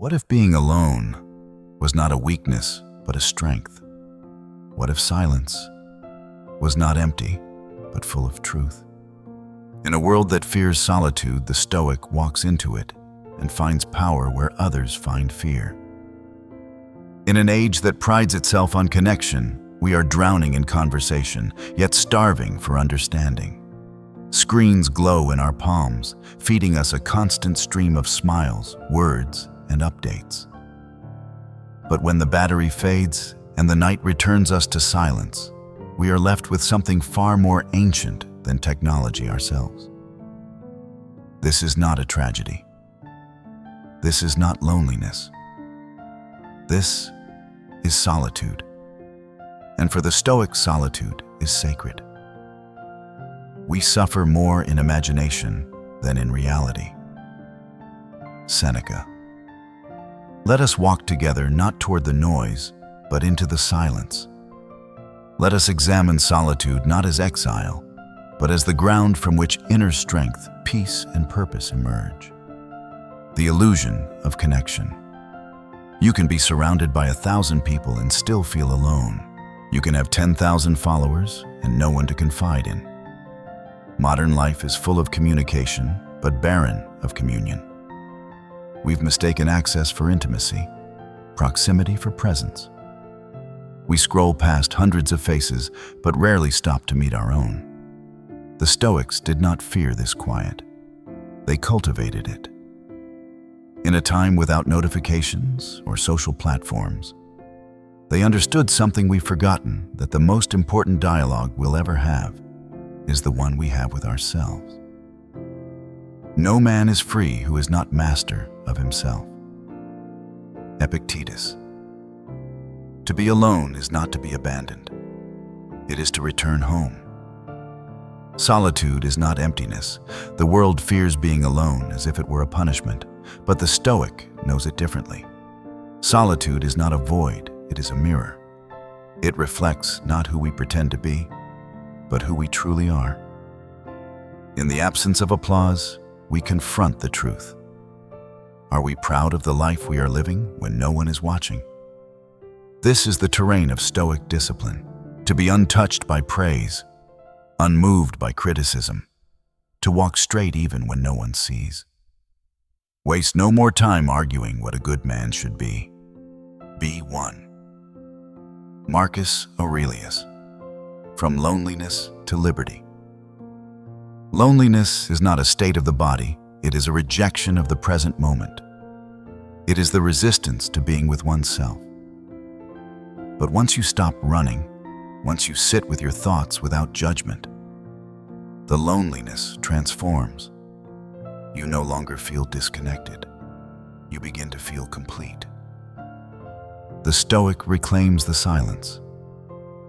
What if being alone was not a weakness, but a strength? What if silence was not empty, but full of truth? In a world that fears solitude, the Stoic walks into it and finds power where others find fear. In an age that prides itself on connection, we are drowning in conversation, yet starving for understanding. Screens glow in our palms, feeding us a constant stream of smiles, words, and updates. But when the battery fades and the night returns us to silence, we are left with something far more ancient than technology ourselves. This is not a tragedy. This is not loneliness. This is solitude. And for the Stoic, solitude is sacred. We suffer more in imagination than in reality. Seneca. Let us walk together not toward the noise, but into the silence. Let us examine solitude not as exile, but as the ground from which inner strength, peace, and purpose emerge. The illusion of connection. You can be surrounded by 1,000 people and still feel alone. You can have 10,000 followers and no one to confide in. Modern life is full of communication, but barren of communion. We've mistaken access for intimacy, proximity for presence. We scroll past hundreds of faces, but rarely stop to meet our own. The Stoics did not fear this quiet. They cultivated it. In a time without notifications or social platforms, they understood something we've forgotten, that the most important dialogue we'll ever have is the one we have with ourselves. No man is free who is not master of himself. Epictetus. To be alone is not to be abandoned. It is to return home. Solitude is not emptiness. The world fears being alone as if it were a punishment, but the Stoic knows it differently. Solitude is not a void, it is a mirror. It reflects not who we pretend to be, but who we truly are. In the absence of applause, we confront the truth. Are we proud of the life we are living when no one is watching? This is the terrain of Stoic discipline, to be untouched by praise, unmoved by criticism, to walk straight even when no one sees. Waste no more time arguing what a good man should be. Be one. Marcus Aurelius. From loneliness to liberty. Loneliness is not a state of the body, it is a rejection of the present moment. It is the resistance to being with oneself. But once you stop running, once you sit with your thoughts without judgment, the loneliness transforms. You no longer feel disconnected. You begin to feel complete. The Stoic reclaims the silence.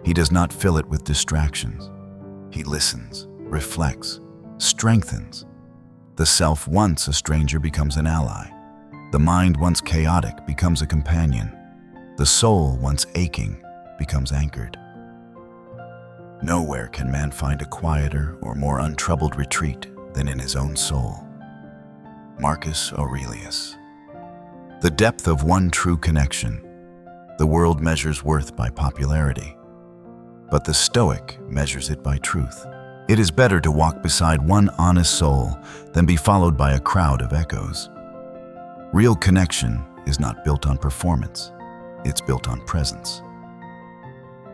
He does not fill it with distractions. He listens, reflects, strengthens. The self once a stranger becomes an ally. The mind once chaotic becomes a companion. The soul once aching becomes anchored. Nowhere can man find a quieter or more untroubled retreat than in his own soul. Marcus Aurelius. The depth of one true connection. The world measures worth by popularity, but the Stoic measures it by truth. It is better to walk beside one honest soul than be followed by a crowd of echoes. Real connection is not built on performance, it's built on presence.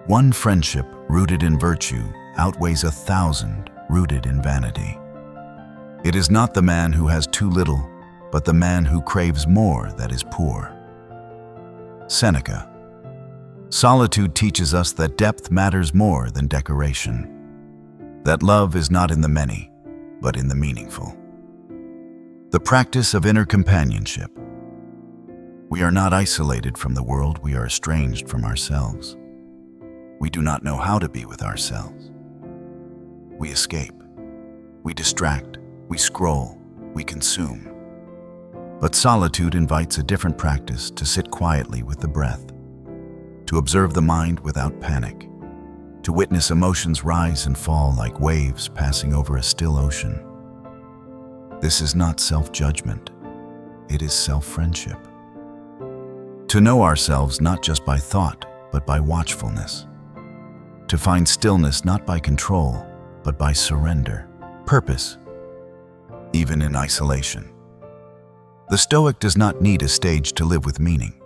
One friendship rooted in virtue outweighs 1,000 rooted in vanity. It is not the man who has too little, but the man who craves more that is poor. Seneca. Solitude teaches us that depth matters more than decoration. That love is not in the many, but in the meaningful. The practice of inner companionship. We are not isolated from the world, we are estranged from ourselves. We do not know how to be with ourselves. We escape. We distract. We scroll. We consume. But solitude invites a different practice: to sit quietly with the breath, to observe the mind without panic, to witness emotions rise and fall like waves passing over a still ocean. This is not self-judgment, it is self-friendship. To know ourselves not just by thought, but by watchfulness. To find stillness not by control, but by surrender. Purpose, even in isolation. The Stoic does not need a stage to live with meaning.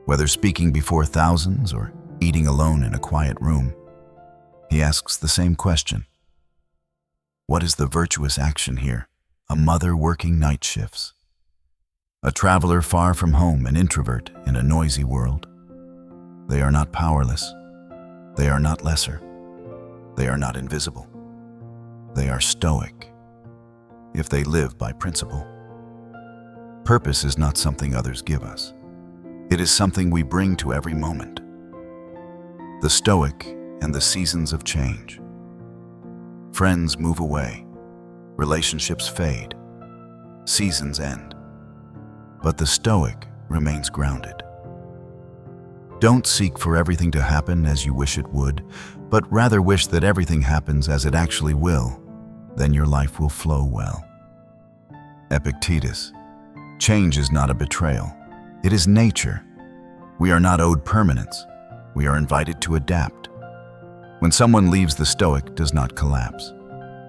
Whether speaking before thousands or eating alone in a quiet room, he asks the same question. What is the virtuous action here? A mother working night shifts. A traveler far from home, an introvert in a noisy world. They are not powerless. They are not lesser. They are not invisible. They are stoic, if they live by principle. Purpose is not something others give us. It is something we bring to every moment. The Stoic and the seasons of change. Friends move away, relationships fade, seasons end, but the Stoic remains grounded. Don't seek for everything to happen as you wish it would, but rather wish that everything happens as it actually will. Then your life will flow well. Epictetus. Change is not a betrayal. It is nature. We are not owed permanence. We are invited to adapt. When someone leaves, the Stoic does not collapse.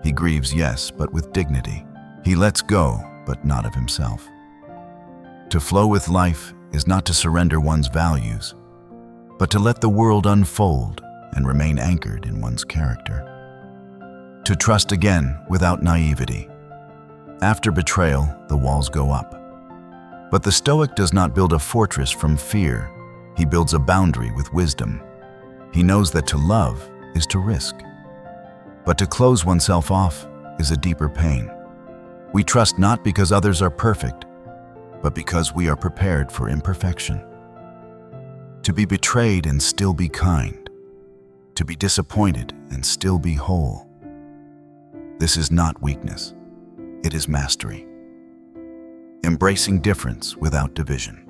He grieves, yes, but with dignity. He lets go, but not of himself. To flow with life is not to surrender one's values, but to let the world unfold and remain anchored in one's character. To trust again without naivety. After betrayal, the walls go up. But the Stoic does not build a fortress from fear. He builds a boundary with wisdom. He knows that to love is to risk. But to close oneself off is a deeper pain. We trust not because others are perfect, but because we are prepared for imperfection. To be betrayed and still be kind. To be disappointed and still be whole. This is not weakness. It is mastery. Embracing difference without division.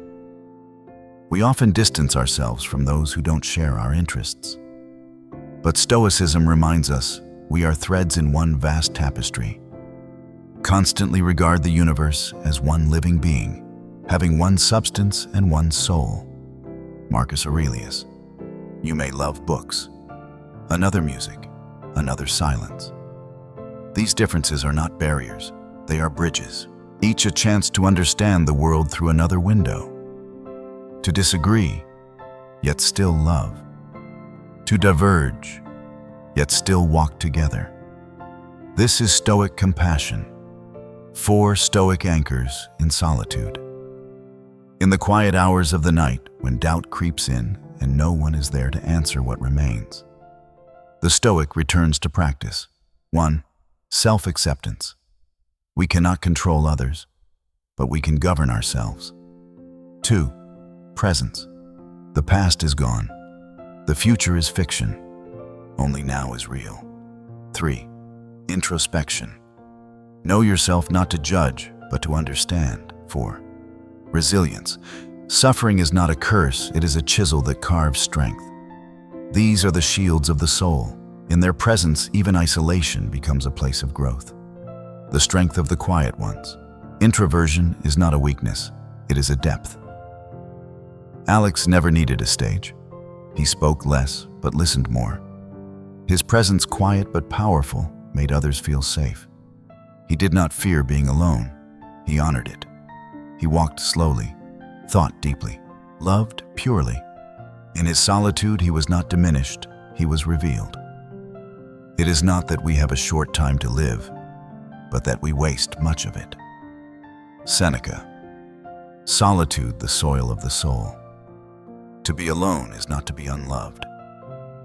We often distance ourselves from those who don't share our interests. But Stoicism reminds us we are threads in one vast tapestry. Constantly regard the universe as one living being, having one substance and one soul. Marcus Aurelius. You may love books, another music, another silence. These differences are not barriers, they are bridges, each a chance to understand the world through another window. To disagree, yet still love. To diverge, yet still walk together. This is Stoic compassion. 4 Stoic anchors in solitude. In the quiet hours of the night, when doubt creeps in and no one is there to answer what remains, the Stoic returns to practice. 1. Self-acceptance. We cannot control others, but we can govern ourselves. 2. Presence. The past is gone. The future is fiction. Only now is real. 3. Introspection. Know yourself not to judge, but to understand. 4. Resilience. Suffering is not a curse, it is a chisel that carves strength. These are the shields of the soul. In their presence, even isolation becomes a place of growth. The strength of the quiet ones. Introversion is not a weakness, it is a depth. Alex never needed a stage. He spoke less, but listened more. His presence, quiet but powerful, made others feel safe. He did not fear being alone. He honored it. He walked slowly, thought deeply, loved purely. In his solitude, he was not diminished, he was revealed. It is not that we have a short time to live, but that we waste much of it. Seneca. Solitude, the soil of the soul. To be alone is not to be unloved.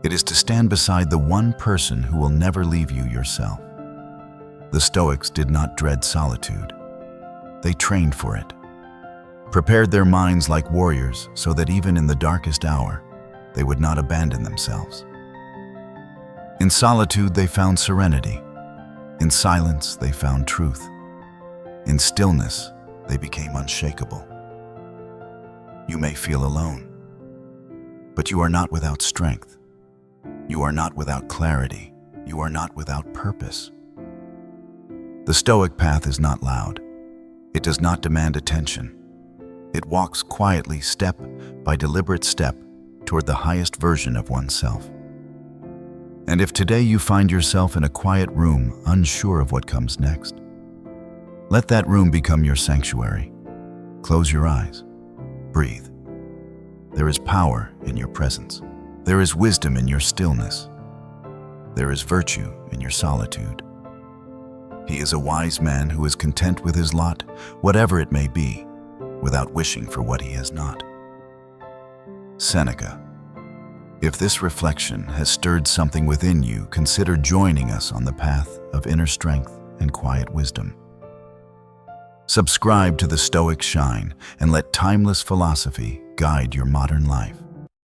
It is to stand beside the one person who will never leave you yourself. The Stoics did not dread solitude. They trained for it, prepared their minds like warriors so that even in the darkest hour, they would not abandon themselves. In solitude, they found serenity. In silence, they found truth. In stillness, they became unshakable. You may feel alone, but you are not without strength. You are not without clarity. You are not without purpose. The Stoic path is not loud. It does not demand attention. It walks quietly, step by deliberate step, toward the highest version of oneself. And if today you find yourself in a quiet room, unsure of what comes next, let that room become your sanctuary. Close your eyes. Breathe. There is power in your presence. There is wisdom in your stillness. There is virtue in your solitude. He is a wise man who is content with his lot, whatever it may be, without wishing for what he has not. Seneca. If this reflection has stirred something within you, consider joining us on the path of inner strength and quiet wisdom. Subscribe to the Stoic Shine and let timeless philosophy guide your modern life.